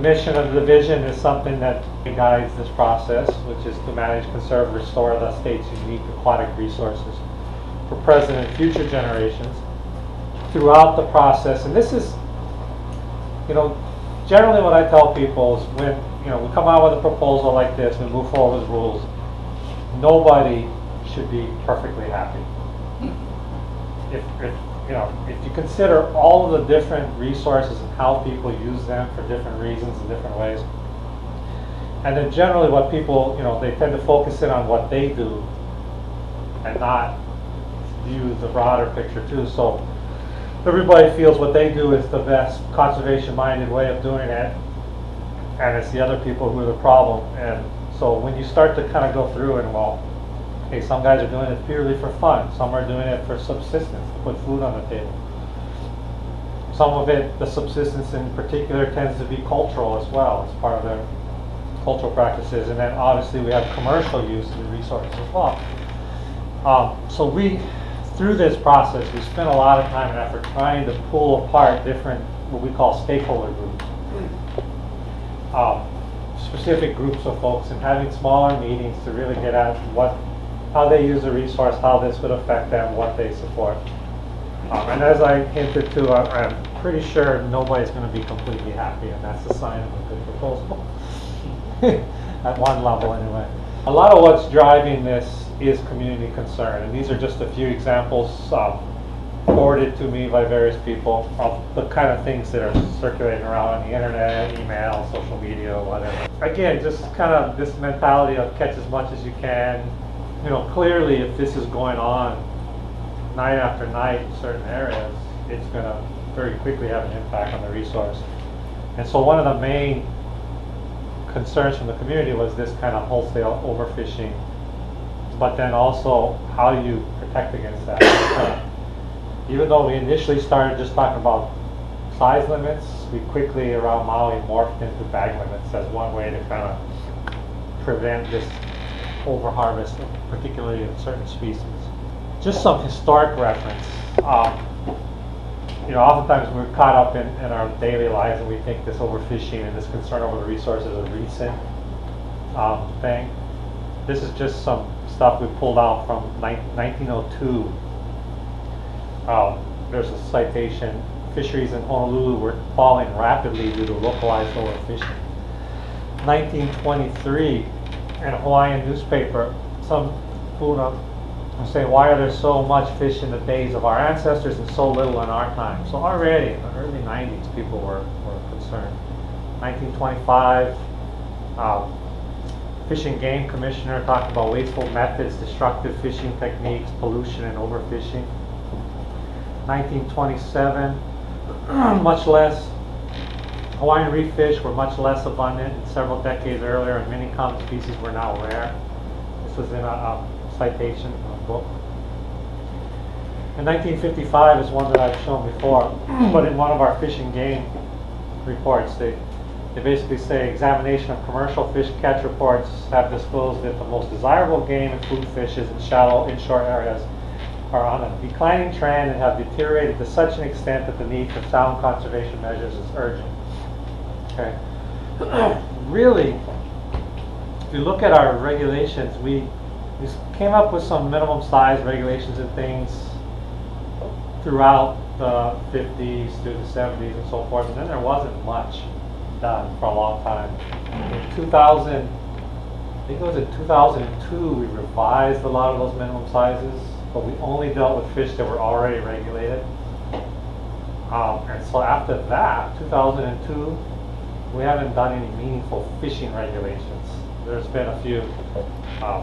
mission of the division is something that guides this process, which is to manage, conserve, restore the state's unique aquatic resources for present and future generations throughout the process. And this is, generally what I tell people is when, we come out with a proposal like this, we move forward with rules, nobody should be perfectly happy. If you consider all of the different resources and how people use them for different reasons in different ways, and then generally what people, they tend to focus in on what they do and not view the broader picture too. So everybody feels what they do is the best conservation-minded way of doing it, and it's the other people who are the problem. And so when you start to kind of go through and, okay, some guys are doing it purely for fun. Some are doing it for subsistence, to put food on the table. Some of it, the subsistence in particular, tends to be cultural as well. It's part of their cultural practices. And then obviously we have commercial use of the resources as well. So through this process, we spent a lot of time and effort trying to pull apart different, what we call stakeholder groups. Specific groups of folks, and having smaller meetings to really get at how they use the resource, how this would affect them, what they support. And as I hinted to, I'm pretty sure nobody's going to be completely happy, and that's a sign of a good proposal. At one level anyway. A lot of what's driving this is community concern, and these are just a few examples forwarded to me by various people of the kind of things that are circulating around on the internet, email, social media, whatever. Again, just kind of this mentality of catch as much as you can. Clearly if this is going on night after night in certain areas, it's going to very quickly have an impact on the resource. And so one of the main concerns from the community was this kind of wholesale overfishing, but then also how do you protect against that? Even though we initially started just talking about size limits, we quickly around Maui morphed into bag limits as one way to kind of prevent this overharvest, particularly in certain species. Just some historic reference. Oftentimes we're caught up in our daily lives and we think this overfishing and this concern over the resource is a recent thing. This is just some stuff we pulled out from 1902. There's a citation, fisheries in Honolulu were falling rapidly due to localized overfishing. 1923, in a Hawaiian newspaper, some food saying, why are there so much fish in the days of our ancestors and so little in our time? So already in the early 90s, people were concerned. 1925, Fish and Game Commissioner talked about wasteful methods, destructive fishing techniques, pollution, and overfishing. 1927, much less. Hawaiian reef fish were much less abundant several decades earlier, and many common species were now rare. This was in a citation, a book. And 1955 is one that I've shown before, but in one of our Fish and Game reports, they basically say examination of commercial fish catch reports have disclosed that the most desirable game and food fishes in shallow inshore areas are on a declining trend and have deteriorated to such an extent that the need for sound conservation measures is urgent. Okay. Really, if you look at our regulations, we came up with some minimum size regulations and things throughout the 50s through the 70s and so forth, and then there wasn't much done for a long time. In 2000, I think it was in 2002, we revised a lot of those minimum sizes, but we only dealt with fish that were already regulated. And so after that, 2002, we haven't done any meaningful fishing regulations. There's been a few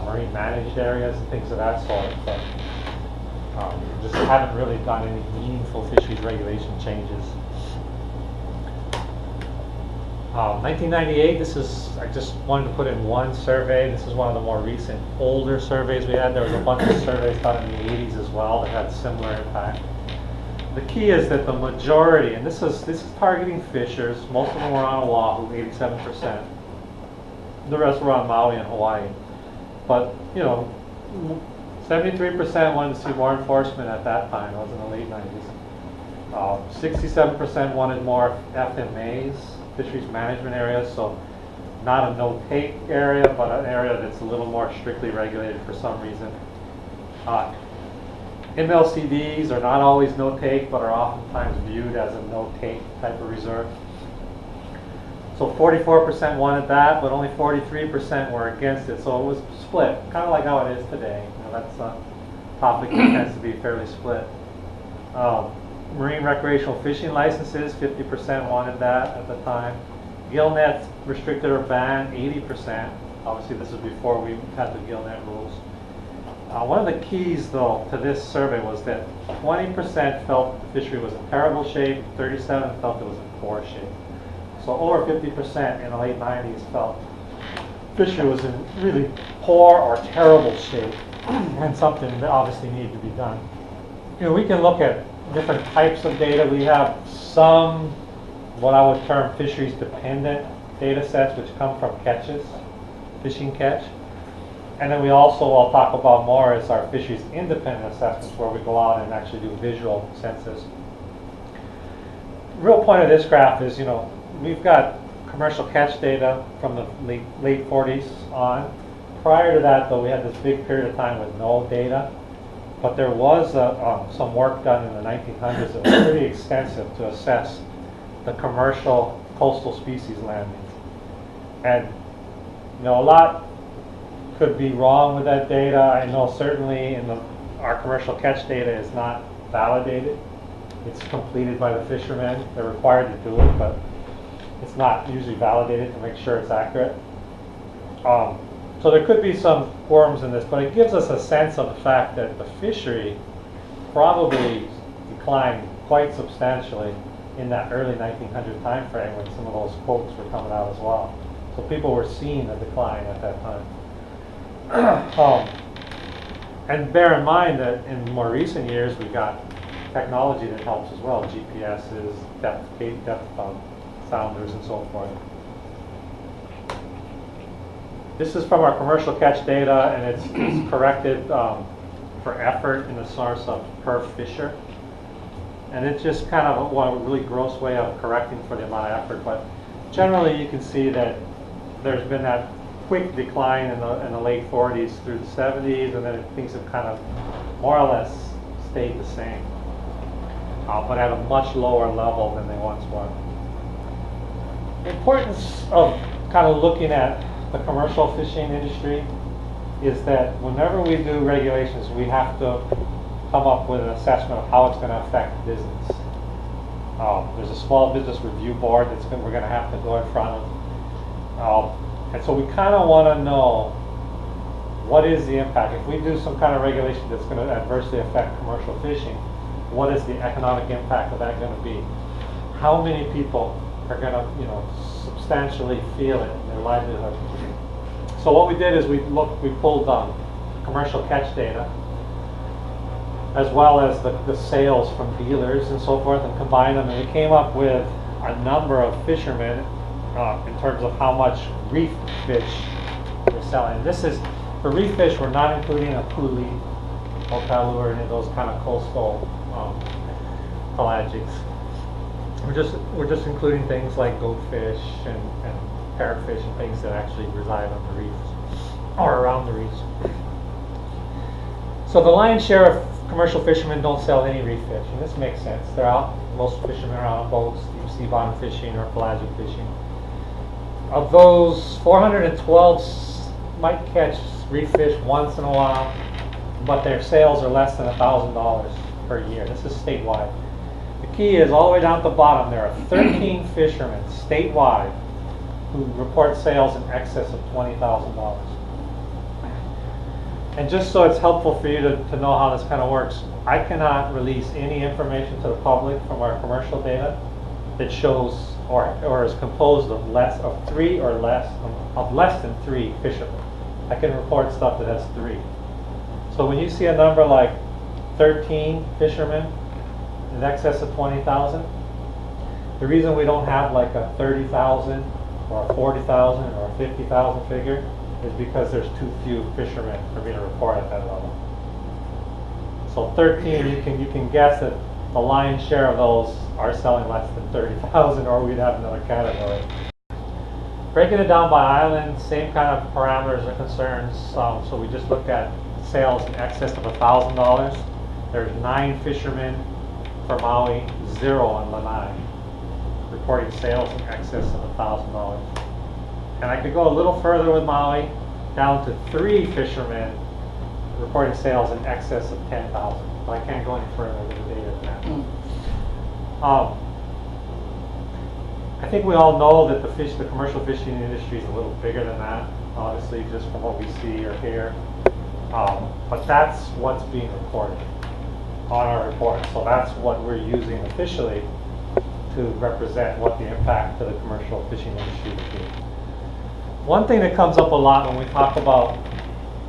marine managed areas and things of that sort, but just haven't really done any meaningful fisheries regulation changes. 1998, I just wanted to put in one survey. This is one of the more recent, older surveys we had. There was a bunch of surveys done in the 80s as well that had similar impact. The key is that the majority, and this is targeting fishers, most of them were on Oahu, 87%. The rest were on Maui and Hawaii. But, 73% wanted to see more enforcement at that time. It was in the late 90s. 67% wanted more FMAs. fisheries management areas, so not a no-take area, but an area that's a little more strictly regulated for some reason. MLCDs are not always no-take, but are oftentimes viewed as a no-take type of reserve. So 44% wanted that, but only 43% were against it. So it was split, kind of like how it is today. You know, that's a topic that tends to be fairly split. Marine recreational fishing licenses, 50% wanted that at the time. Gill nets restricted or banned, 80%. Obviously, this is before we had the gill net rules. One of the keys, though, to this survey was that 20% felt the fishery was in terrible shape, 37% felt it was in poor shape. So over 50% in the late 90s felt fishery was in really poor or terrible shape, and something that obviously needed to be done. You know, we can look at different types of data. We have some, what I would term fisheries dependent data sets, which come from catches, fishing catch. And then we also, I'll talk about more, is our fisheries independent assessments, where we go out and actually do visual census. The real point of this graph is, you know, we've got commercial catch data from the late 40s on. Prior to that, though, we had this big period of time with no data. But there was some work done in the 1900s that was pretty extensive to assess the commercial coastal species landings. And, you know, a lot could be wrong with that data. I know certainly our commercial catch data is not validated. It's completed by the fishermen. They're required to do it, but it's not usually validated to make sure it's accurate. So there could be some worms in this, but it gives us a sense of the fact that the fishery probably declined quite substantially in that early 1900 time frame when some of those quotes were coming out as well. So people were seeing a decline at that time. And bear in mind that in more recent years we got technology that helps as well, GPSs, depth sounders, and so forth. This is from our commercial catch data, and it's corrected for effort in the source of per fisher. And it's just kind of a really gross way of correcting for the amount of effort, but generally you can see that there's been that quick decline in the late 40s through the 70s, and then things have kind of more or less stayed the same, but at a much lower level than they once were. The importance of kind of looking at the commercial fishing industry is that whenever we do regulations, we have to come up with an assessment of how it's going to affect business. There's a small business review board we're going to have to go in front of. And so we kind of want to know what is the impact. If we do some kind of regulation that's going to adversely affect commercial fishing, what is the economic impact of that going to be? How many people are going to, you know, substantially feel it in their livelihood? So what we did is we pulled commercial catch data, as well as the sales from dealers and so forth, and combined them, and we came up with a number of fishermen in terms of how much reef fish we're selling. This is, for reef fish, we're not including a puli, okalu, or any of those kind of coastal pelagics. We're just including things like goatfish and parrotfish and things that actually reside on the reefs or around the reefs. So the lion's share of commercial fishermen don't sell any reef fish, and this makes sense. They're out, most fishermen are out on boats, deep sea bottom fishing or pelagic fishing. Of those, 412 might catch reef fish once in a while, but their sales are less than $1,000 per year. This is statewide. The key is all the way down at the bottom, there are 13 fishermen statewide who report sales in excess of $20,000. And just so it's helpful for you to know how this kind of works, I cannot release any information to the public from our commercial data that shows or is composed of less than 3 fishermen. I can report stuff that has 3. So when you see a number like 13 fishermen in excess of 20,000, the reason we don't have like a 30,000 or a 40,000 or a 50,000 figure is because there's too few fishermen for me to report at that level. So 13, you can guess that the lion's share of those are selling less than 30,000, or we'd have another category. Breaking it down by island, same kind of parameters or concerns. So we just looked at sales in excess of $1,000. There's 9 fishermen for Maui, 0 on Lanai, reporting sales in excess of $1,000. And I could go a little further with Maui, down to 3 fishermen reporting sales in excess of 10,000. But I can't go any further with the data than that. I think we all know that the commercial fishing industry is a little bigger than that, obviously, just from what we see or hear. But that's what's being recorded on our report. So that's what we're using officially to represent what the impact to the commercial fishing industry would be. One thing that comes up a lot when we talk about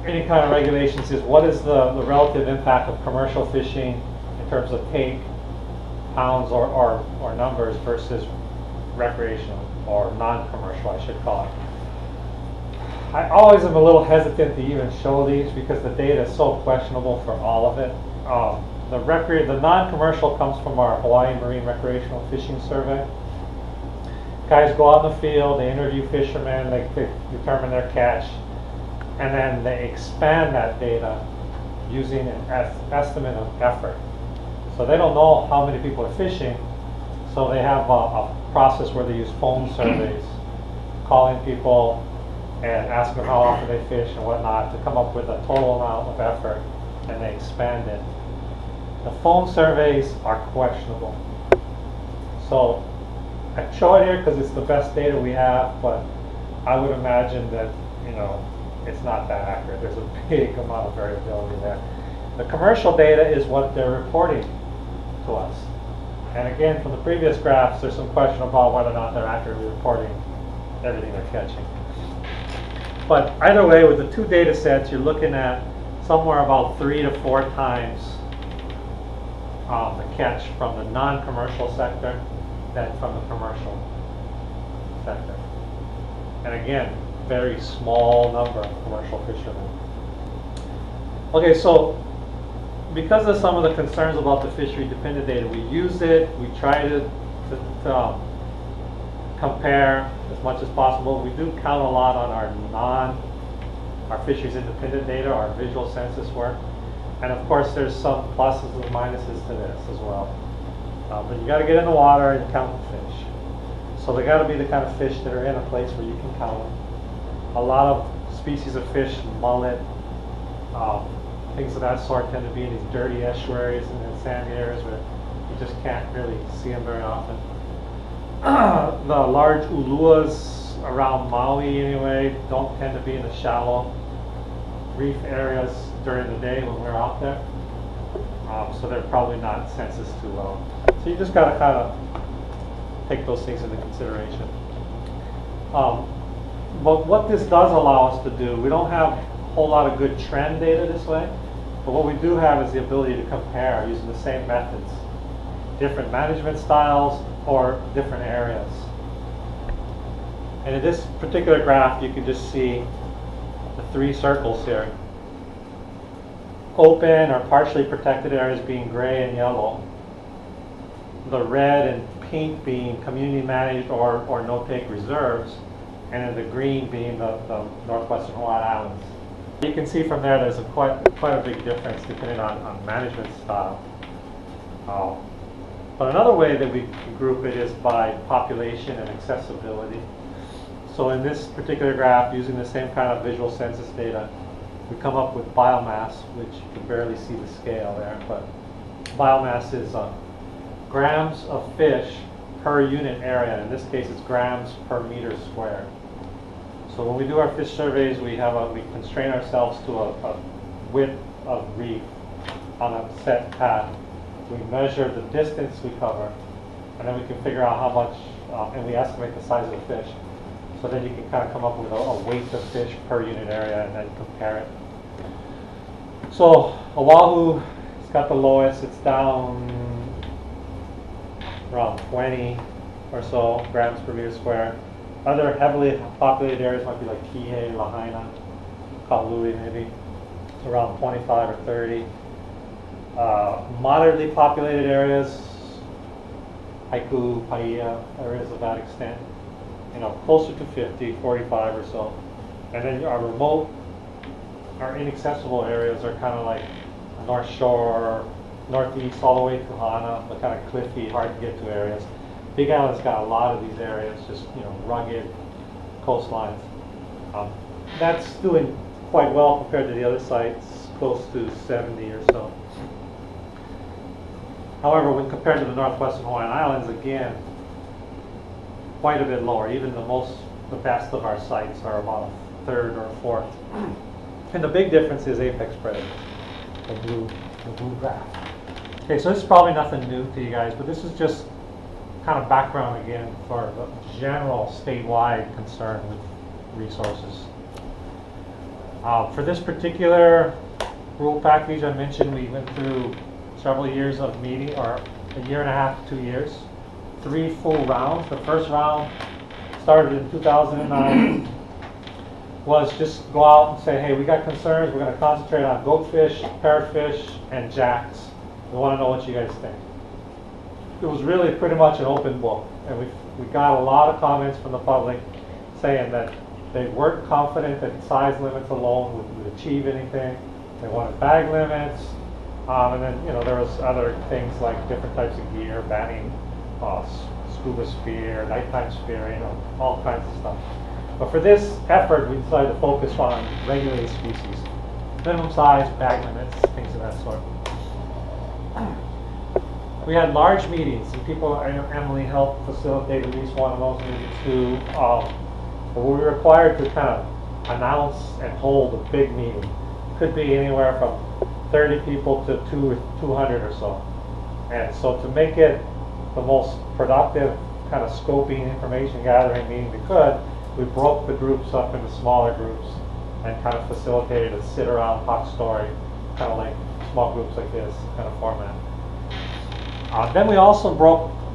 any kind of regulations is what is the relative impact of commercial fishing in terms of take, pounds or numbers versus recreational or non-commercial, I should call it. I always am a little hesitant to even show these because the data is so questionable for all of it. The non-commercial comes from our Hawaii Marine Recreational Fishing Survey. Guys go out in the field, they interview fishermen, they determine their catch, and then they expand that data using an estimate of effort. So they don't know how many people are fishing, so they have a process where they use phone surveys, calling people and asking them how often they fish and whatnot to come up with a total amount of effort, and they expand it. The phone surveys are questionable. So I show it here because it's the best data we have, but I would imagine that, it's not that accurate. There's a big amount of variability there. The commercial data is what they're reporting to us. And again, from the previous graphs, there's some question about whether or not they're accurately reporting everything they're catching. But either way, with the 2 data sets, you're looking at somewhere about 3 to 4 times the catch from the non-commercial sector than from the commercial sector. And again, very small number of commercial fishermen. Okay, so because of some of the concerns about the fishery dependent data, we use it, we try to compare as much as possible. We do count a lot on our fisheries independent data, our visual census work. And of course there's some pluses and minuses to this as well. But you got to get in the water and count the fish. So they got to be the kind of fish that are in a place where you can count them. A lot of species of fish, mullet, things of that sort tend to be in these dirty estuaries and in sandy areas where you just can't really see them very often. The large uluas around Maui anyway don't tend to be in the shallow reef areas during the day when we're out there. So they're probably not census too well. So you just got to kind of take those things into consideration. But what this does allow us to do, we don't have a whole lot of good trend data this way, but what we do have is the ability to compare using the same methods, different management styles or different areas. And in this particular graph, you can just see the 3 circles here. Open or partially protected areas being gray and yellow. The red and pink being community managed or no-take reserves, and then the green being the northwestern Hawaiian Islands. You can see from there there's quite a big difference depending on management style. But another way that we can group it is by population and accessibility. So in this particular graph, using the same kind of visual census data, we come up with biomass, which you can barely see the scale there, but biomass is grams of fish per unit area. In this case, it's grams per meter squared. So when we do our fish surveys, we constrain ourselves to a width of reef on a set path. We measure the distance we cover, and then we can figure out how much, and we estimate the size of the fish. So then you can kind of come up with a weight of fish per unit area and then compare it. So Oahu, it's got the lowest, it's down around 20 or so grams per meter square. Other heavily populated areas might be like Kihei, Lahaina, Kahului maybe. It's around 25 or 30. Moderately populated areas, Haiku, Paia, areas of that extent, closer to 50, 45 or so. And then our remote, our inaccessible areas are kind of like North Shore, Northeast, all the way to Hana, the kind of cliffy, hard to get to areas. Big Island's got a lot of these areas, just rugged coastlines. That's doing quite well compared to the other sites, close to 70 or so. However, when compared to the northwestern Hawaiian Islands, again, quite a bit lower. Even the best of our sites are about a third or a fourth. And the big difference is apex predators, the blue graph. Okay, so this is probably nothing new to you guys, but this is just kind of background again for the general statewide concern with resources. For this particular rule package I mentioned, we went through several years of meeting, or a year and a half, 2 years, 3 full rounds. The first round started in 2009, was just go out and say, hey, we got concerns, we're going to concentrate on goatfish, parrotfish, and jacks. We want to know what you guys think. It was really pretty much an open book, and we got a lot of comments from the public saying that they weren't confident that size limits alone would achieve anything. They wanted bag limits. And then, there was other things like different types of gear, banning scuba spear, nighttime spear, all kinds of stuff. But for this effort, we decided to focus on regulated species. Minimum size, bag limits, things of that sort. We had large meetings, and Emily helped facilitate at least one of those meetings too. But we were required to kind of announce and hold a big meeting. Could be anywhere from 30 people to 200 or so. And so to make it the most productive kind of scoping, information gathering meeting we could, we broke the groups up into smaller groups and kind of facilitated a sit around, talk story, kind of like small groups like this kind of format. Then we also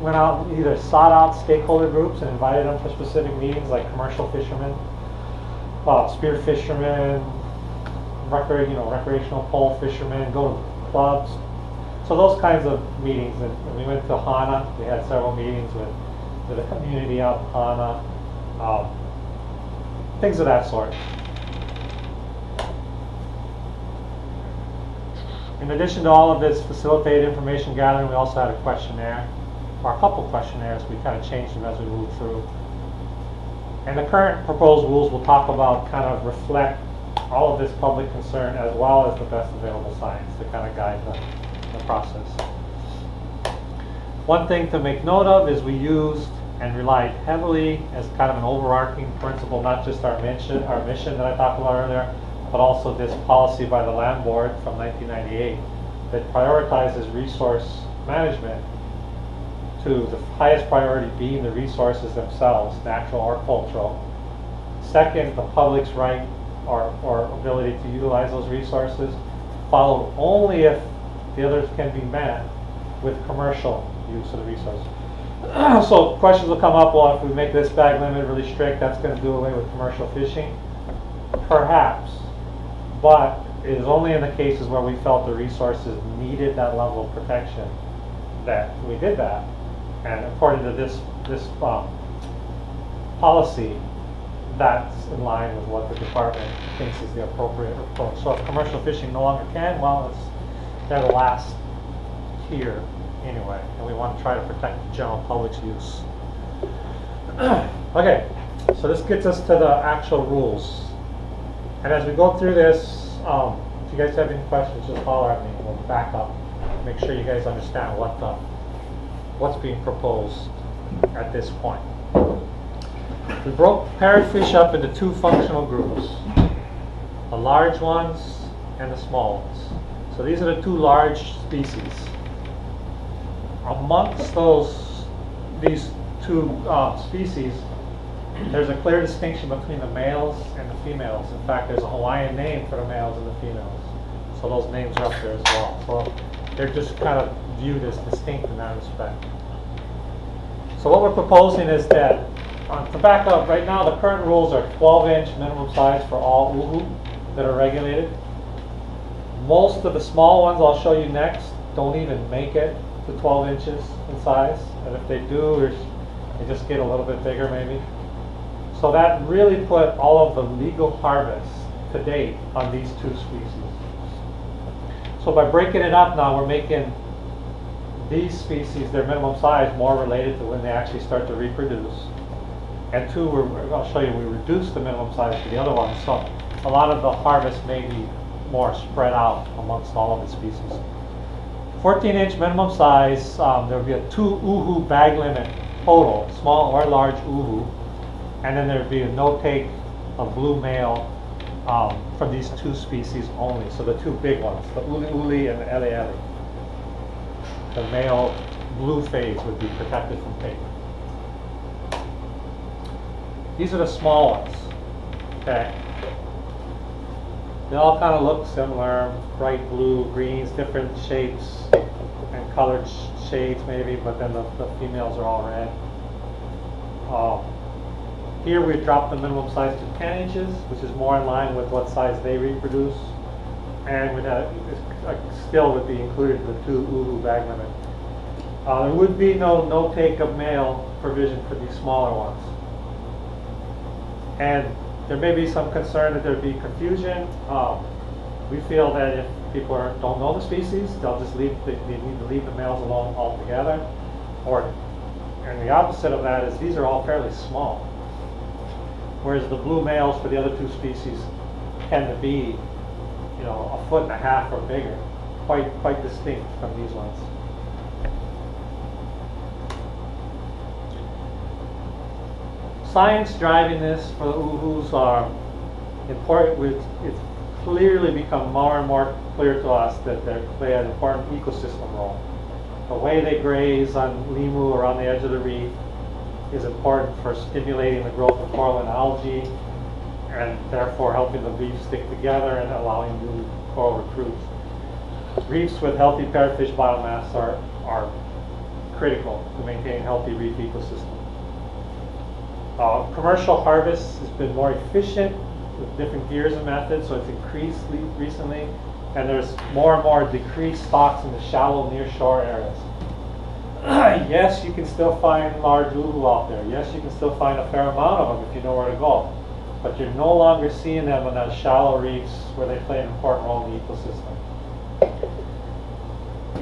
went out and either sought out stakeholder groups and invited them for specific meetings, like commercial fishermen, spear fishermen, recreational pole fishermen, go to clubs. So those kinds of meetings. And we went to Hana. We had several meetings with the community out in Hana. Things of that sort. In addition to all of this facilitated information gathering, we also had a questionnaire, or a couple questionnaires. We kind of changed them as we moved through. And the current proposed rules will talk about, kind of reflect all of this public concern as well as the best available science to kind of guide the process. One thing to make note of is we used and relied heavily as kind of an overarching principle, not just our mission that I talked about earlier, but also this policy by the Land Board from 1998 that prioritizes resource management to the highest priority being the resources themselves, natural or cultural. Second, the public's right or ability to utilize those resources, followed only if the others can be met with commercial use of the resources. So questions will come up, well, if we make this bag limit really strict, that's going to do away with commercial fishing. Perhaps, but it is only in the cases where we felt the resources needed that level of protection that we did that. And according to this policy, that's in line with what the department thinks is the appropriate approach. So if commercial fishing no longer can, well, they're the last tier anyway, and we want to try to protect the general public's use. Okay, so this gets us to the actual rules. And as we go through this, if you guys have any questions, just holler at me and we'll back up, make sure you guys understand what's being proposed at this point. We broke parrotfish up into two functional groups, the large ones and the small ones. So these are the two large species. Amongst these two species, there's a clear distinction between the males and the females. In fact, there's a Hawaiian name for the males and the females. So those names are up there as well. So they're just kind of viewed as distinct in that respect. So what we're proposing is that, to back up, right now the current rules are 12-inch minimum size for all uhu that are regulated. Most of the small ones I'll show you next don't even make it to 12 inches in size, and if they do, they just get a little bit bigger maybe. So that really put all of the legal harvests to date on these two species. So by breaking it up now, we're making these species, their minimum size, more related to when they actually start to reproduce. And two, I'll show you, we reduce the minimum size to the other ones, so a lot of the harvest may be more spread out amongst all of the species. 14-inch minimum size, there would be a 2 uhu bag limit total, small or large uhu, and then there would be a no-take of blue male for these two species only, so the two big ones, the uli uli and the ele ele. The male blue phase would be protected from take. These are the small ones, okay? They all kind of look similar, bright blue, greens, different shapes and colored shades maybe, but then the females are all red. Here we dropped the minimum size to 10 inches, which is more in line with what size they reproduce. And still would be included in the 2 uhu bag limit. There would be no take of male provision for these smaller ones. And there may be some concern that there'd be confusion. We feel that if people don't know the species, they'll just they need to leave the males alone altogether. And the opposite of that is these are all fairly small. Whereas the blue males for the other two species tend to be, you know, 1.5 foot or bigger, quite distinct from these ones. Science driving this for the uhus are important. It's clearly become more and more clear to us that they play an important ecosystem role. The way they graze on limu or on the edge of the reef is important for stimulating the growth of coral and algae, and therefore helping the reef stick together and allowing new coral recruits. Reefs with healthy parrotfish biomass are critical to maintain healthy reef ecosystem. Commercial harvest has been more efficient with different gears and methods, so it's increased recently, and there's more and more decreased stocks in the shallow near-shore areas. Yes, you can still find large uhu out there. Yes, you can still find a fair amount of them if you know where to go. But you're no longer seeing them in those shallow reefs where they play an important role in the ecosystem.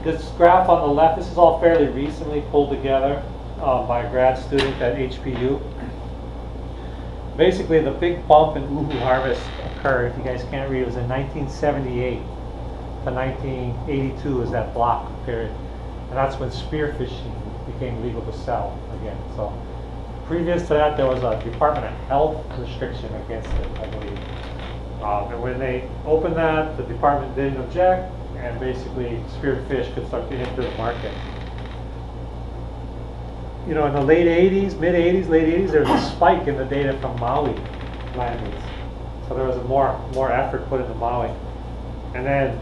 This graph on the left, this is all fairly recently pulled together by a grad student at HPU. Basically, the big bump in uhu harvest occurred, if you guys can't read, it was in 1978 to 1982 is that block period. And that's when spearfishing became legal to sell again. So previous to that, there was a Department of Health restriction against it, I believe. And when they opened that, the department didn't object, and basically spearfish could start to enter the market. You know, in the late 80s, mid 80s, late 80s, there was a spike in the data from Maui landings. So there was a more effort put into Maui. And then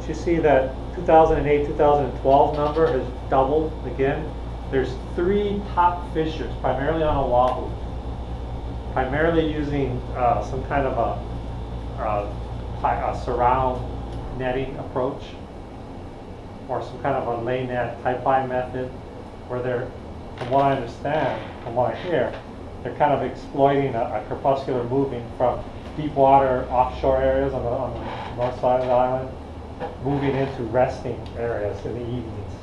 you see that 2008, 2012 number has doubled again. There's 3 top fishers, primarily on Oahu, primarily using some kind of a surround netting approach, or some kind of a lay net type line method, where they're, from what I understand, from what I hear, they're kind of exploiting a crepuscular moving from deep water offshore areas on the north side of the island, moving into resting areas in the evenings,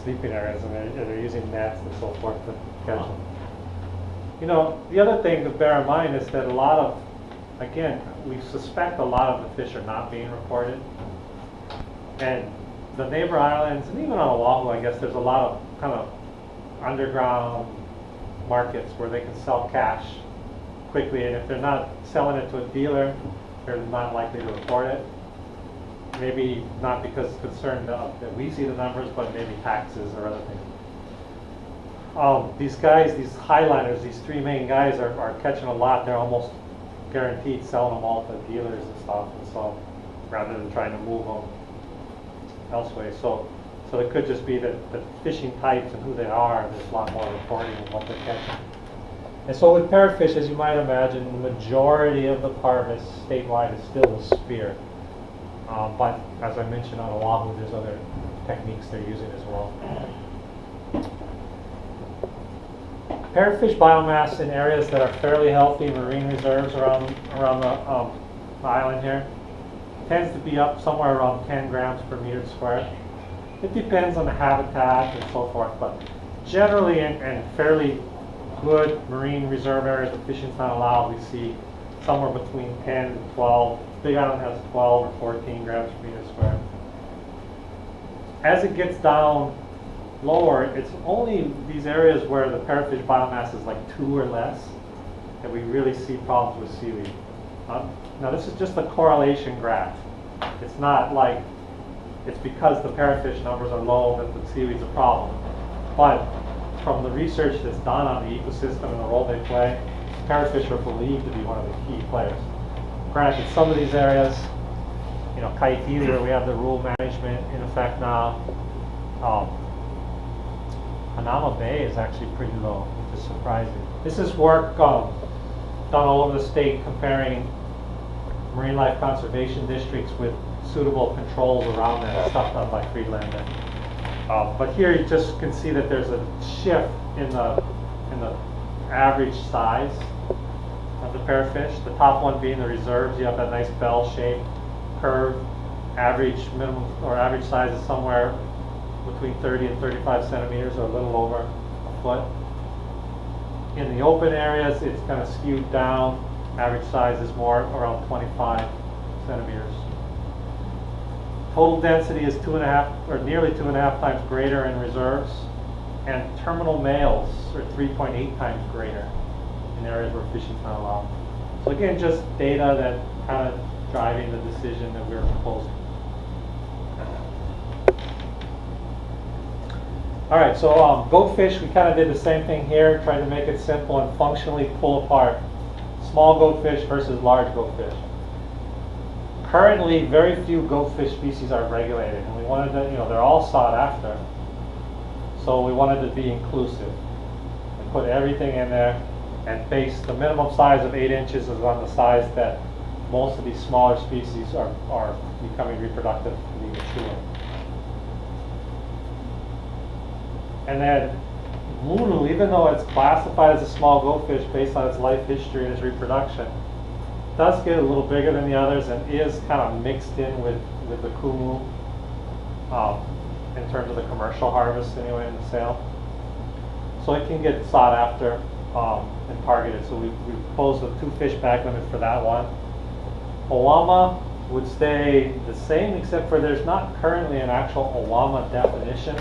sleeping areas, and they're using nets and so forth to catch them. You know, the other thing to bear in mind is that a lot of, again, we suspect a lot of the fish are not being reported. And the neighbor islands, and even on Oahu, I guess there's a lot of kind of underground markets where they can sell cash quickly, and if they're not selling it to a dealer, they're not likely to report it. Maybe not because it's concerned that we see the numbers, but maybe taxes or other things. These guys, these highliners, these 3 main guys are catching a lot. They're almost guaranteed selling them all to dealers and stuff, and so rather than trying to move them elsewhere. So it could just be that the fishing types and who they are, there's a lot more reporting of what they're catching. And so with parrotfish, as you might imagine, the majority of the harvest statewide is still the spear. But as I mentioned on Oahu, there's other techniques they're using as well. Parrotfish biomass in areas that are fairly healthy marine reserves around the island here tends to be up somewhere around 10 grams per meter squared. It depends on the habitat and so forth, but generally in fairly good marine reserve areas where fishing is not allowed, we see somewhere between 10 and 12. Big Island has 12 or 14 grams per meter squared. As it gets down lower, it's only these areas where the parrotfish biomass is like 2 or less that we really see problems with seaweed. Now this is just a correlation graph. It's not like it's because the parrotfish numbers are low that the seaweed's a problem. But from the research that's done on the ecosystem and the role they play, parrotfish are believed to be one of the key players. Granted, some of these areas, you know, Kaitili, where we have the rule management in effect now, Hanauma Bay is actually pretty low, which is surprising. This is work done all over the state comparing marine life conservation districts with suitable controls around that, stuff done by Friedlander. But here you just can see that there's a shift in the average size of the parrotfish. The top one being the reserves. You have that nice bell-shaped curve. Average minimum or average size is somewhere between 30 and 35 centimeters, or a little over a foot. In the open areas, it's kind of skewed down. Average size is more around 25 centimeters. Total density is 2.5 or nearly 2.5 times greater in reserves, and terminal males are 3.8 times greater in areas where fishing is not allowed. So again, just data that kind of driving the decision that we're proposing. All right, so goatfish, we kind of did the same thing here, tried to make it simple and functionally pull apart small goatfish versus large goatfish. Currently, very few goatfish species are regulated, and we wanted to, you know, they're all sought after. So we wanted to be inclusive and put everything in there and base the minimum size of 8 inches is on the size that most of these smaller species are becoming reproductively mature. And then Munu, even though it's classified as a small goatfish based on its life history and its reproduction, does get a little bigger than the others and is kind of mixed in with the kumu in terms of the commercial harvest anyway in the sale. So it can get sought after and targeted. So we proposed a 2 fish bag limit for that one. Owama would stay the same, except for there's not currently an actual Owama definition.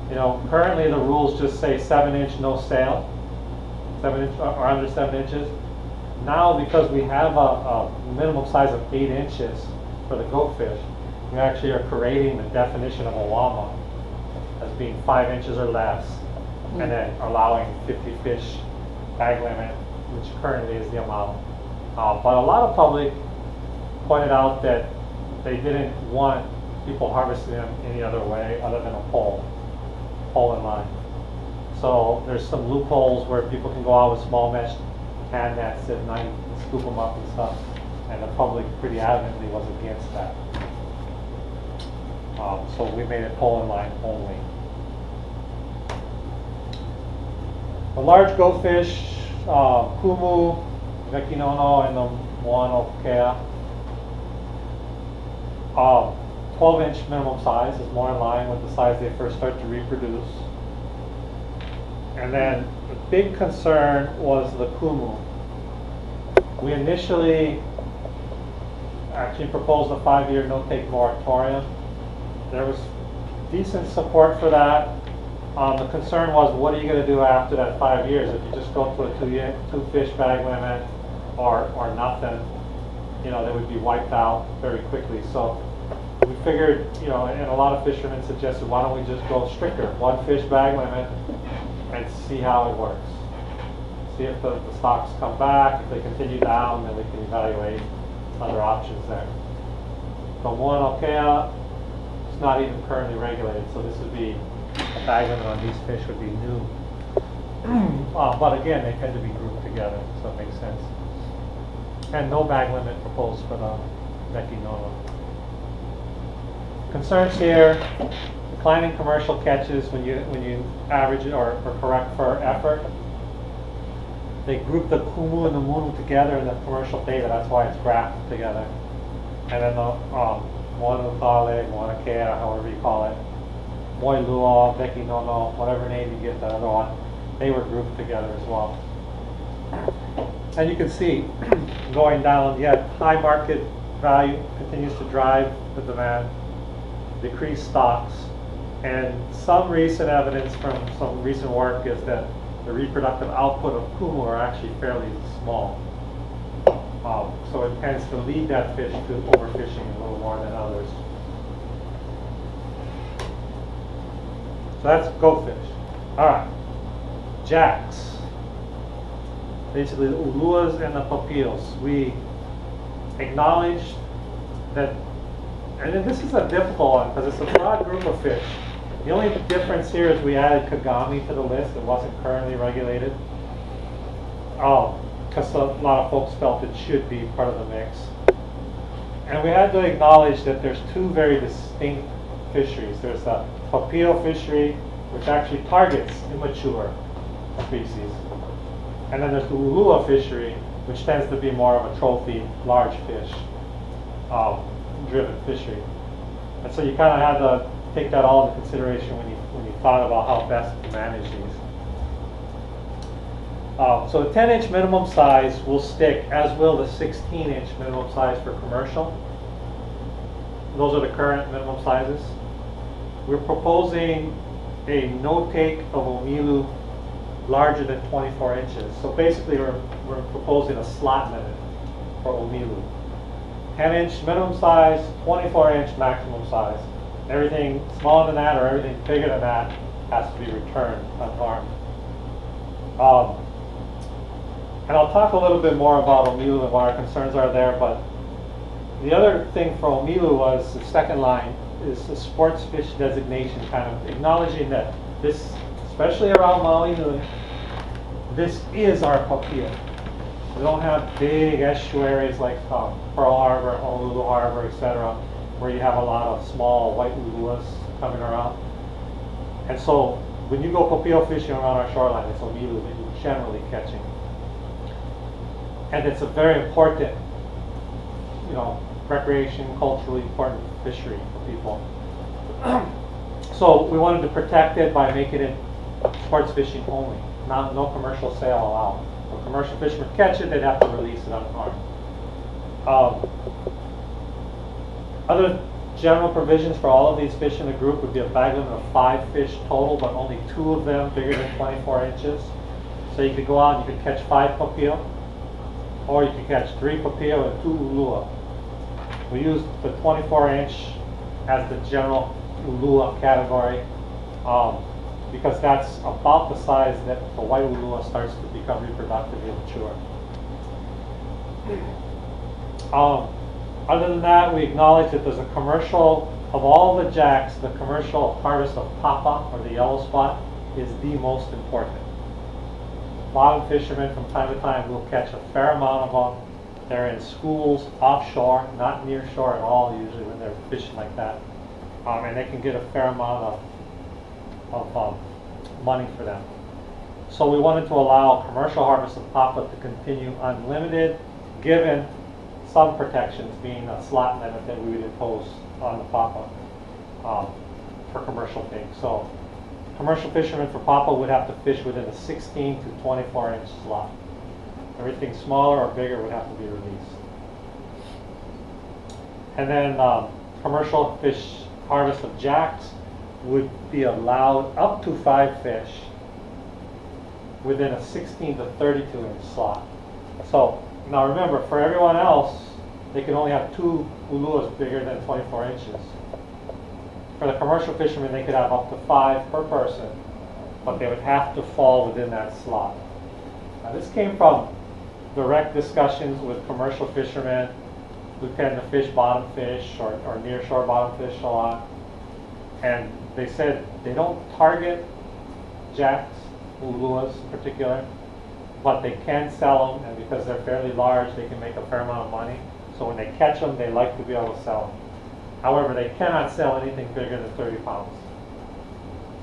You know, currently the rules just say 7-inch no sale, 7 inch or under 7 inches. Now, because we have a minimum size of 8 inches for the goatfish, we actually are creating the definition of Owama as being 5 inches or less, and then allowing 50 fish bag limit, which currently is the amount. But a lot of public pointed out that they didn't want people harvesting them any other way other than a pole in line. So there's some loopholes where people can go out with small mesh hand nets at night and scoop them up and stuff, and the public pretty adamantly was against that. So we made it pole in line only. The large goatfish, kumu, vekinono, and the moano kea. 12-inch minimum size is more in line with the size they first start to reproduce. And then the big concern was the kumu. We initially actually proposed a 5-year no-take moratorium. There was decent support for that. The concern was, what are you going to do after that 5 years? If you just go to a 2 fish bag limit or nothing, you know, they would be wiped out very quickly. So we figured, you know, and a lot of fishermen suggested, why don't we just go stricter, 1 fish bag limit, and see how it works. See if the stocks come back. If they continue down, then we can evaluate other options there. The moana kea is not even currently regulated, so this would be a bag limit on these fish would be new. But again, they tend to be grouped together, so it makes sense. And no bag limit proposed for the vekinono. Concerns here: declining commercial catches when you average it or correct for effort. They group the kumu and the munu together in the commercial data. That's why it's graphed together. And then the moana kale, moana kea, however you call it, moi luo, beki nono, whatever name you give the other one, they were grouped together as well. And you can see going down, yet high market value continues to drive the demand, decreased stocks, and some recent evidence from some recent work is that the reproductive output of kumu are actually fairly small. So it tends to lead that fish to overfishing a little more than others. So that's goldfish. All right, jacks. Basically the uluas and the papios. We acknowledge that, and then this is a difficult one because it's a broad group of fish. The only difference here is we added kagami to the list. It wasn't currently regulated. Because a lot of folks felt it should be part of the mix. And we had to acknowledge that there's two very distinct fisheries. There's the papio fishery, which actually targets immature species. And then there's the ulua fishery, which tends to be more of a trophy, large fish driven fishery. And so you kind of had to take that all into consideration when you thought about how best to manage these. So the 10-inch minimum size will stick, as will the 16-inch minimum size for commercial. Those are the current minimum sizes. We're proposing a no-take of omilu larger than 24 inches. So basically we're proposing a slot limit for omilu. 10-inch minimum size, 24-inch maximum size. Everything smaller than that or everything bigger than that has to be returned unharmed. And I'll talk a little bit more about omilu and what our concerns are there, but the other thing for omilu was the second line is the sports fish designation, kind of acknowledging that this, especially around Maui, this is our papio. We don't have big estuaries like Pearl Harbor, Honolulu Harbor, etc., where you have a lot of small white uluas coming around. And so when you go papio fishing around our shoreline, it's omilu that you're generally catching. And it's a very important, recreation, culturally important fishery for people. So we wanted to protect it by making it sports fishing only, no commercial sale allowed. When commercial fishermen catch it, they'd have to release it unharmed. Other general provisions for all of these fish in the group would be a bag limit of 5 fish total, but only 2 of them bigger than 24 inches. So you could go out and you could catch 5 papio, or you could catch 3 papio and 2 ulua. We used the 24-inch as the general ulua category because that's about the size that the white ulua starts to become reproductively mature. Other than that, we acknowledge that there's a commercial, of all the jacks, the commercial harvest of papa, or the yellow spot, is the most important. Bottom fishermen from time to time will catch a fair amount of them. They're in schools offshore, not near shore at all usually when they're fishing like that. And they can get a fair amount of money for them. So we wanted to allow commercial harvest of papa to continue unlimited, given some protections, being a slot limit that we would impose on the papa for commercial things. So commercial fishermen for papa would have to fish within a 16 to 24-inch slot. Everything smaller or bigger would have to be released. And then commercial fish harvest of jacks would be allowed up to 5 fish within a 16 to 32-inch slot. So now remember, for everyone else, they can only have 2 uluas bigger than 24 inches. For the commercial fishermen, they could have up to 5 per person, but they would have to fall within that slot. Now, this came from direct discussions with commercial fishermen who tend to fish bottom fish or near shore bottom fish a lot. And they said they don't target jacks, uluas in particular, but they can sell them, and because they're fairly large, they can make a fair amount of money. So when they catch them, they like to be able to sell them. However, they cannot sell anything bigger than 30 pounds.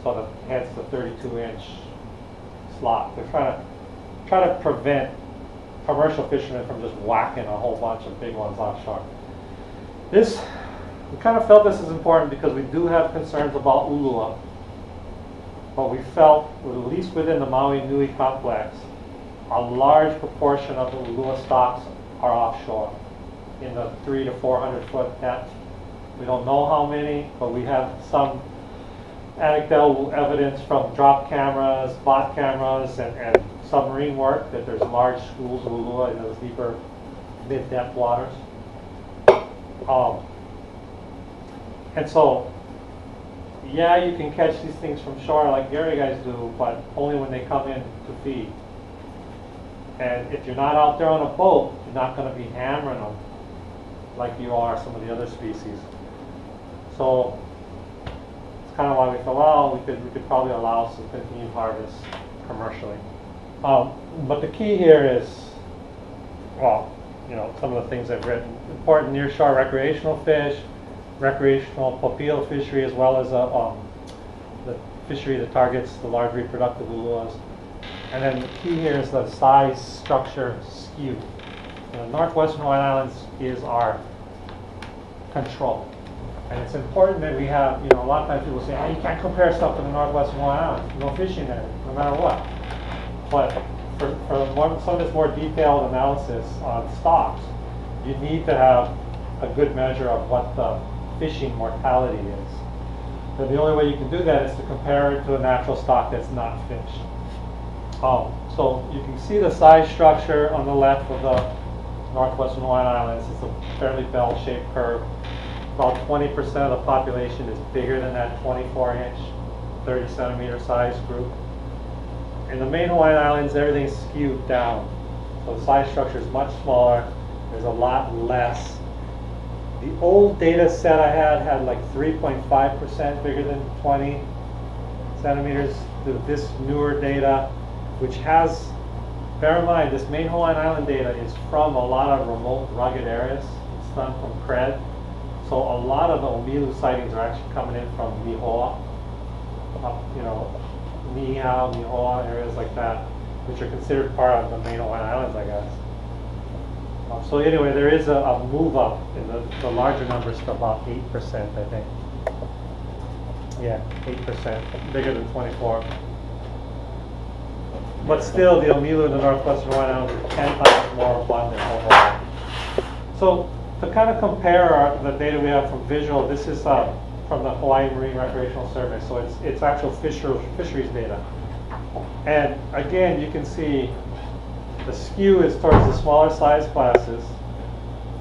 So hence the 32-inch slot. They're try to prevent commercial fishermen from just whacking a whole bunch of big ones offshore. We kind of felt this is important because we do have concerns about ulua, but we felt, at least within the Maui Nui complex, a large proportion of the ulua stocks are offshore in the 300 to 400 foot depth. We don't know how many, but we have some anecdotal evidence from drop cameras, bot cameras, and submarine work that there's large schools of ulua in those deeper mid-depth waters. And so, yeah, you can catch these things from shore like Gary guys do, but only when they come in to feed. And if you're not out there on a boat, you're not going to be hammering them like you are some of the other species. So it's kind of why we thought, well, we could probably allow some continued harvest commercially. But the key here is, well, you know, some of the things I've written. Important nearshore recreational fish, recreational popiel fishery, as well as the fishery that targets the large reproductive uluas. And then the key here is the size, structure, skew. The northwestern Hawaiian Islands is our control. And it's important that we have, you know, a lot of times people say, oh, you can't compare stuff to the northwestern Hawaiian Islands. No fishing there, no matter what. But for some of this more detailed analysis on stocks, you need to have a good measure of what the fishing mortality is. So the only way you can do that is to compare it to a natural stock that's not fished. So you can see the size structure on the left of the northwestern Hawaiian Islands. It's a fairly bell-shaped curve. About 20% of the population is bigger than that 24-inch, 30-centimeter size group. In the main Hawaiian Islands, everything's skewed down. So the size structure is much smaller. There's a lot less. The old data set I had like 3.5% bigger than 20 centimeters. This newer data, which has, bear in mind, this main Hawaiian Island data is from a lot of remote, rugged areas. It's done from CRED. So a lot of the Omilu sightings are actually coming in from Nihoa, you know, Niihau, Nihoa, areas like that, which are considered part of the main Hawaiian Islands, I guess. So anyway, there is a move up in the larger numbers to about 8%, I think. Yeah, 8%, bigger than 24. But still, the Omilu in the northwestern Hawaiian Islands are 10 times more abundant overall. So to kind of compare the data we have from visual, this is from the Hawaii Marine Recreational Survey. So it's actual fisheries data. And again, you can see the skew is towards the smaller size classes.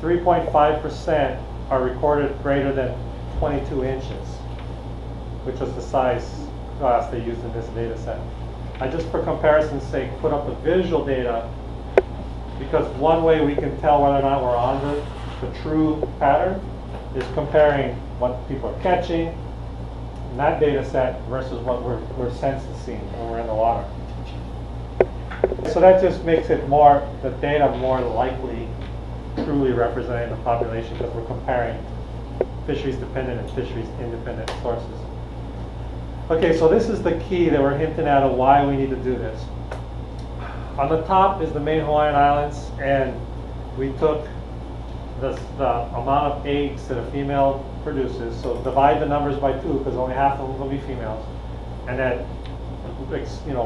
3.5% are recorded greater than 22 inches, which was the size class they used in this data set. I just, for comparison's sake, put up the visual data because one way we can tell whether or not we're on the true pattern is comparing what people are catching in that data set versus what we're sensed to seeing when we're in the water. So that just makes it the data more likely truly representing the population because we're comparing fisheries dependent and fisheries independent sources. Okay, so this is the key that we're hinting at of why we need to do this. On the top is the main Hawaiian Islands, and we took the amount of eggs that a female produces, so divide the numbers by 2 because only half of them will be females, and then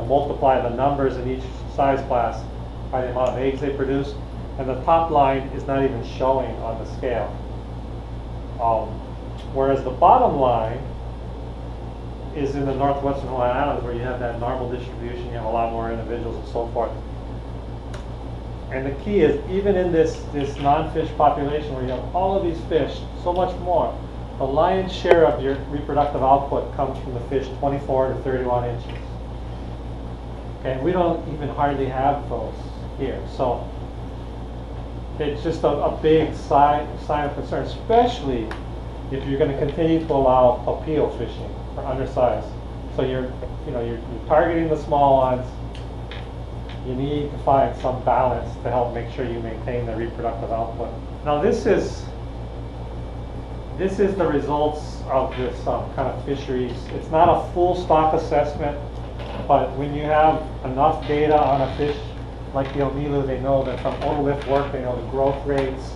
multiply the numbers in each size class by the amount of eggs they produce, and the top line is not even showing on the scale. Whereas the bottom line is in the northwestern Hawaiian Islands where you have that normal distribution, you have a lot more individuals and so forth. And the key is, even in this non-fish population where you have all of these fish, so much more, the lion's share of your reproductive output comes from the fish 24 to 31 inches. Okay, and we don't even hardly have those here. So it's just a big sign of concern, especially if you're going to continue to allow popiel fishing for undersized. So you're targeting the small ones. You need to find some balance to help make sure you maintain the reproductive output. Now this is this is the results of this kind of fisheries. It's not a full stock assessment, but when you have enough data on a fish like the Omilu, they know that from otolith work, they know the growth rates.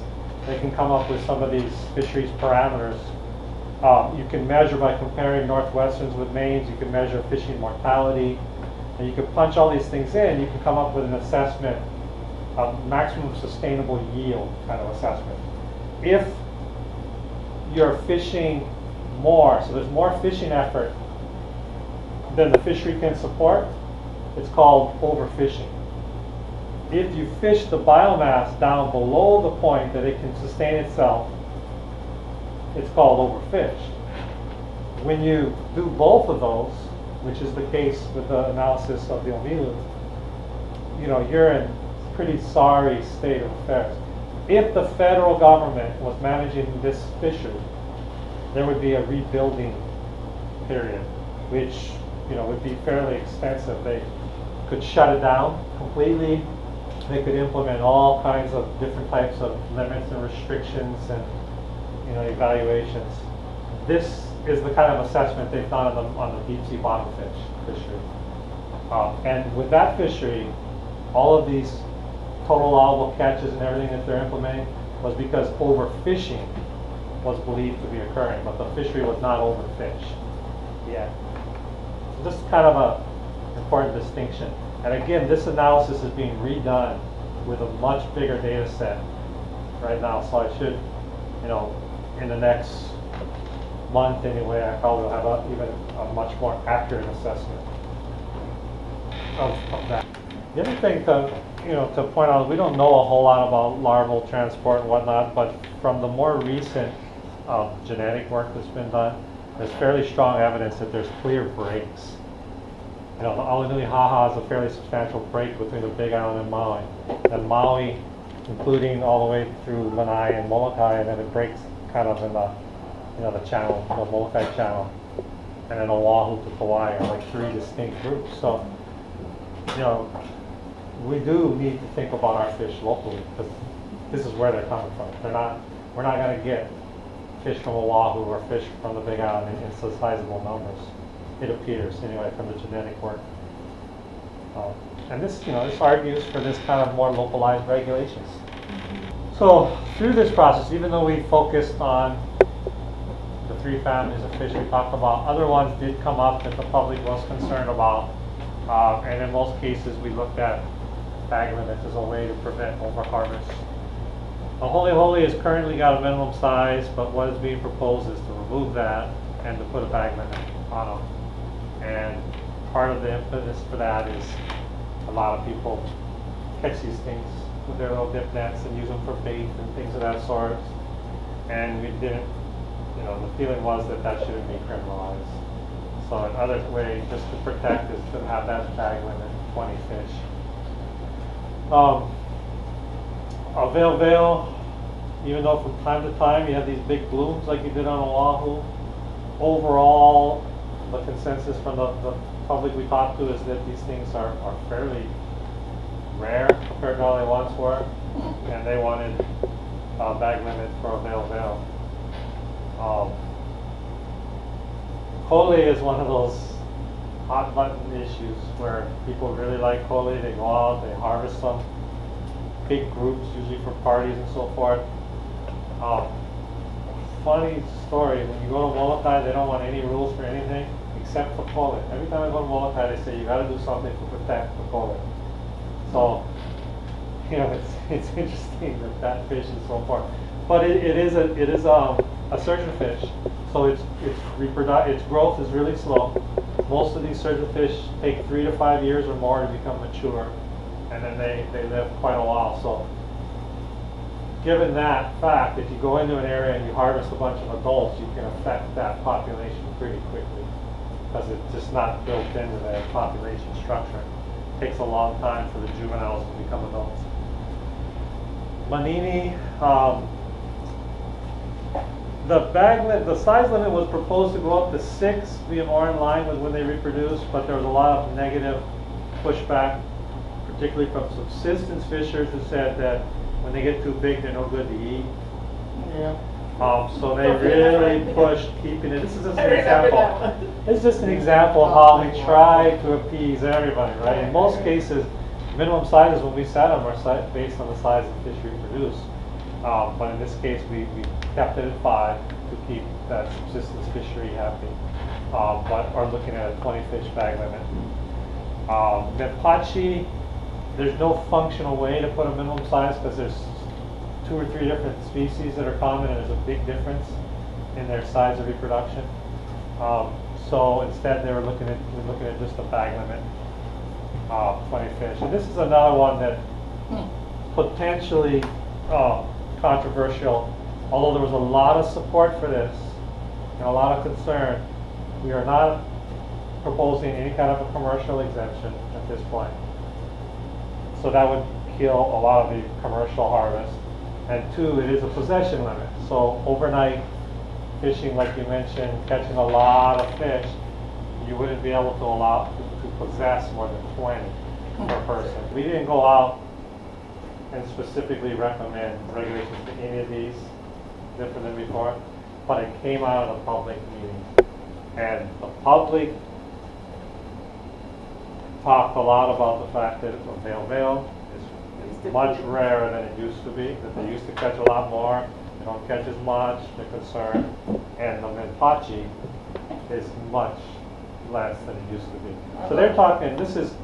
They can come up with some of these fisheries parameters. You can measure by comparing Northwesterns with Maines. You can measure fishing mortality. And you can punch all these things in. You can come up with an assessment of maximum sustainable yield kind of assessment. If you're fishing more, so there's more fishing effort than the fishery can support, it's called overfishing. If you fish the biomass down below the point that it can sustain itself, it's called overfished. When you do both of those, which is the case with the analysis of the Omilu, you know, you're in a pretty sorry state of affairs. If the federal government was managing this fishery, there would be a rebuilding period, which, you know, would be fairly extensive. They could shut it down completely. They could implement all kinds of different types of limits and restrictions and, you know, evaluations. This is the kind of assessment they've done on the deep sea bottom fish fishery. And with that fishery, all of these total allowable catches and everything that they're implementing was because overfishing was believed to be occurring, but the fishery was not overfished yet. So this is kind of an important distinction. And again, this analysis is being redone with a much bigger data set right now. So I should, you know, in the next month anyway, I probably will have even a much more accurate assessment of that. The other thing to point out, we don't know a whole lot about larval transport and whatnot, but from the more recent genetic work that's been done, there's fairly strong evidence that there's clear breaks. You know, the Alinui Haha is a fairly substantial break between the Big Island and Maui. And Maui, including all the way through Lanai and Molokai, and then it breaks kind of in the, you know, the channel, the Molokai channel, and then Oahu to Kauai are like three distinct groups. So, you know, we do need to think about our fish locally, because this is where they're coming from. We're not going to get fish from Oahu or fish from the Big Island in sizable numbers. It appears, anyway, from the genetic work. And this, you know, this argues for this kind of more localized regulations. So through this process, even though we focused on the three families of fish we talked about, other ones did come up that the public was concerned about. And in most cases, we looked at bag limits as a way to prevent overharvest. The Holy has currently got a minimum size, but what is being proposed is to remove that and to put a bag limit on them. And part of the impetus for that is a lot of people catch these things with their little dip nets and use them for bait and things of that sort. And we didn't, you know, the feeling was that that shouldn't be criminalized. So another way just to protect is to have that bag limit, 20 fish. Veil, even though from time to time you have these big blooms like you did on Oahu, overall the consensus from the public we talked to is that these things are fairly rare compared to how they once were, and they wanted a bag limit for a veil. Kahului is one of those hot button issues where people really like kahului. They go out, they harvest them, big groups, usually for parties and so forth. Funny story, when you go to Molokai, they don't want any rules for anything except for kahului. Every time I go to Molokai, they say you got to do something to protect the kahului. So, you know, it's interesting that fish and so forth. But it is a surgeon fish, so its growth is really slow. Most of these surgeon fish take 3 to 5 years or more to become mature, and then they live quite a while. So, given that fact, if you go into an area and you harvest a bunch of adults, you can affect that population pretty quickly, because it's just not built into their population structure. It takes a long time for the juveniles to become adults. Manini, the size limit was proposed to go up to 6, be more in line with when they reproduce, but there was a lot of negative pushback, particularly from subsistence fishers who said that when they get too big, they're no good to eat. Yeah. So they really pushed keeping it. This is just an example. This is just an example of how we try to appease everybody, right? In most cases, minimum sizes when we set them are based on the size of fish we produce. But in this case, we kept it at 5 to keep that subsistence fishery happy. But are looking at a 20 fish bag limit. Mepachi, there's no functional way to put a minimum size because there's 2 or 3 different species that are common, and there's a big difference in their size of reproduction. So instead, we're looking at just a bag limit, 20 fish. And this is another one that potentially controversial. Although there was a lot of support for this and a lot of concern, we are not proposing any kind of a commercial exemption at this point. So that would kill a lot of the commercial harvest. And 2, it is a possession limit. So overnight fishing, like you mentioned, catching a lot of fish, you wouldn't be able to allow to possess more than 20 per person. We didn't go out and specifically recommend regulations to any of these different than before, but it came out of the public meeting. And the public talked a lot about the fact that veil is much rarer than it used to be, that they used to catch a lot more, they don't catch as much, they're concerned, and the Mepachi is much less than it used to be. So they're talking, this is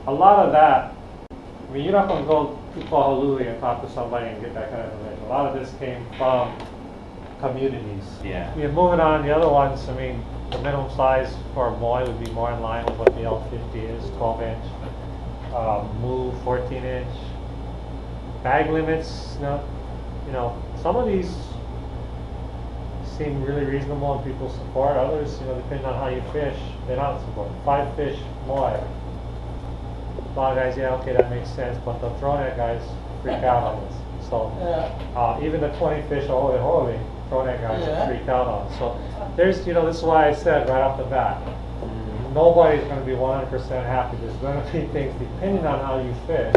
a lot of that. I mean, you're not going to go to Kahului and talk to somebody and get that kind of information. A lot of this came from communities. Yeah. Moving on, the other ones, I mean, the minimum size for Maui would be more in line with what the L50 is, 12 inch. Moo, 14 inch. Bag limits, you know, some of these seem really reasonable and people support. Others, you know, depending on how you fish, they're not support. 5 fish, Maui. A lot of guys, yeah, okay, that makes sense, but the throw net guys freak out on this. So even the 20 fish holy throw net guys freak out on. So there's, you know, this is why I said right off the bat, nobody's going to be 100% happy. There's going to be things, depending on how you fish,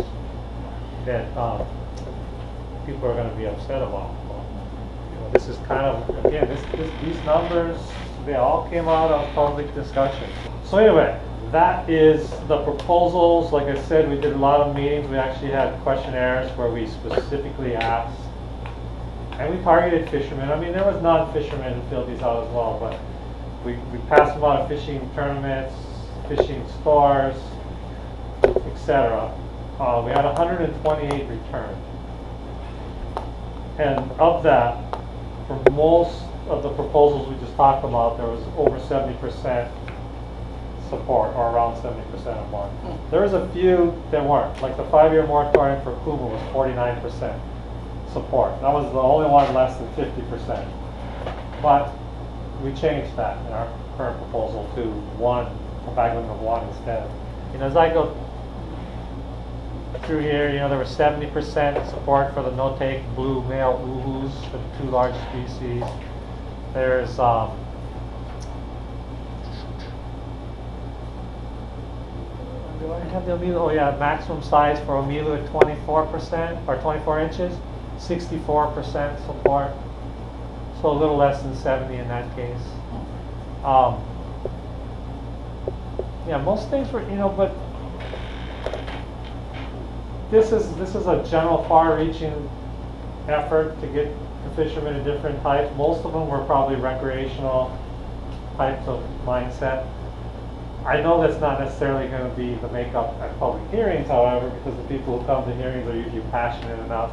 that people are going to be upset about. You know, this is kind of, again, these numbers, they all came out of public discussion. So anyway, that is the proposals. Like I said, we did a lot of meetings. We actually had questionnaires where we specifically asked, and we targeted fishermen. I mean, there was non-fishermen who filled these out as well, but we passed them out of fishing tournaments, fishing stores, etc. We had 128 returned. And of that, for most of the proposals we just talked about, there was over 70% support, or around 70% or more. There was a few that weren't, like the 5-year moratorium for Kumu was 49% support. That was the only one less than 50%. But we changed that in our current proposal to a bag limit of 1 instead. You know, as I go through here, you know, there was 70% support for the no-take blue male uhus, the 2 large species. There's do I have the Omilu? Oh yeah, maximum size for Omilu at 24% or 24 inches, 64% support. So a little less than 70 in that case. Yeah, most things were, you know, but this is a general far-reaching effort to get the fishermen of different types. Most of them were probably recreational types of mindset. I know that's not necessarily going to be the makeup at public hearings, however, because the people who come to hearings are usually passionate enough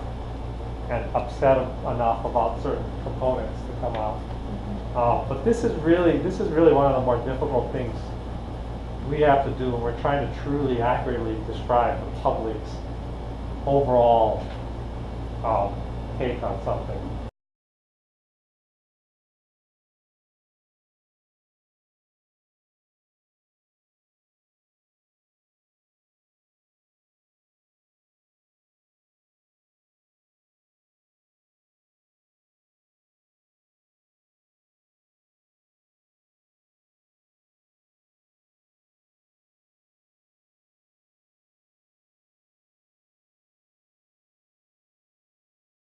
and upset enough about certain components to come out. But this is really one of the more difficult things we have to do when we're trying to truly accurately describe the public's overall take on something.